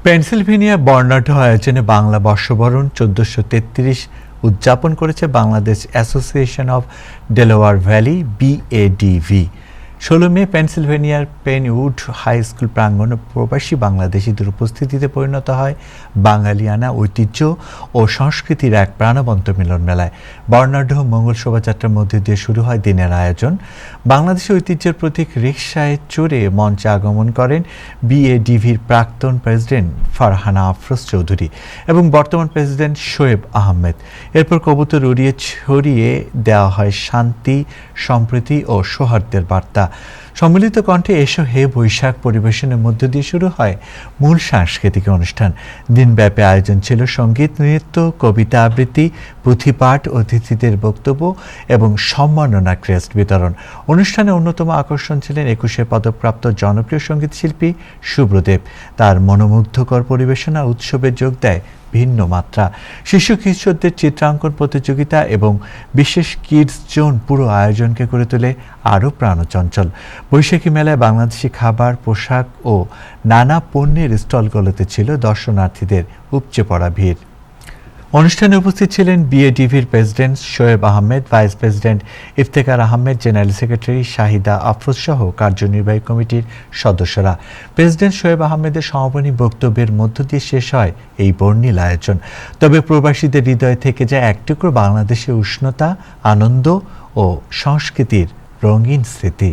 Pennsylvania বর্ণাঢ্য আয়োজনে বাংলা বর্ষবরণ ১৪৩৩ উদযাপন করেছে Bangladesh association of Delaware Valley BADV। ১৬ May পেনসিলভেনিয়ার পেনউড হাই স্কুল প্রাঙ্গণ প্রবাসী বাংলাদেশিদের উপস্থিতিতে পরিণত হয় বাঙালিয়ানা ঐতিহ্য ও সংস্কৃতির এক প্রাণবন্ত মিলন মেলায়। বর্ণাঢ্য মঙ্গল শোভাযাত্রার মধ্যে দিয়ে শুরু হয় দিনের আয়োজন। বাংলাদেশের ঐতিহ্যের প্রতীক রিকশায় চড়ে মঞ্চে আগমন করেন BADVর প্রাক্তন প্রেসিডেন্ট ফারহানা আফরোজ চৌধুরী এবং বর্তমান প্রেসিডেন্ট শোয়েব আহমেদ। এরপর কবুতর উড়িয়ে ছড়িয়ে দেওয়া হয় শান্তি, সম্প্রীতি ও সৌহার্দ্যের বার্তা। সম্মিলিত কণ্ঠে এসো হে বৈশাখ পরিবেশনের মধ্য দিয়ে শুরু হয় মূল সাংস্কৃতিক অনুষ্ঠান। দিনব্যাপী আয়োজন ছিল সঙ্গীত, নৃত্য, কবিতা আবৃত্তি, পুঁথিপাঠ, অতিথিদের বক্তব্য এবং সম্মাননা ক্রেস্ট বিতরণ। অনুষ্ঠানে অন্যতম আকর্ষণ ছিলেন ২১শে পদকপ্রাপ্ত জনপ্রিয় সঙ্গীত শিল্পী শুভ্রদেব। তার মনোমুগ্ধকর পরিবেশনা উৎসবে যোগ দেয় ভিন্ন মাত্রা। শিশু কিশোরদের চিত্রাঙ্কন প্রতিযোগিতা এবং বিশেষ কিডস জোন পুরো আয়োজনকে করে তোলে আরও প্রাণচঞ্চল। বৈশাখী মেলায় বাংলাদেশি খাবার, পোশাক ও নানা পণ্যের স্টলগুলোতে ছিল দর্শনার্থীদের উপচে পড়া ভিড়। অনুষ্ঠানে উপস্থিত ছিলেন BADVর president Shoaib Ahmed, vice president Iftekhar Ahmed, general secretary Shahida Afroz সহ কার্যনির্বাহী কমিটির সদস্যরা। প্রেসিডেন্ট শোয়েব আহমেদের সমাপনী বক্তব্যের মধ্য দিয়ে শেষ হয় এই বর্ণিল আয়োজন। তবে প্রবাসীদের হৃদয়ে থেকে যায় এক টুকরো বাংলাদেশের উষ্ণতা, আনন্দ ও সংস্কৃতির রঙিন স্মৃতি।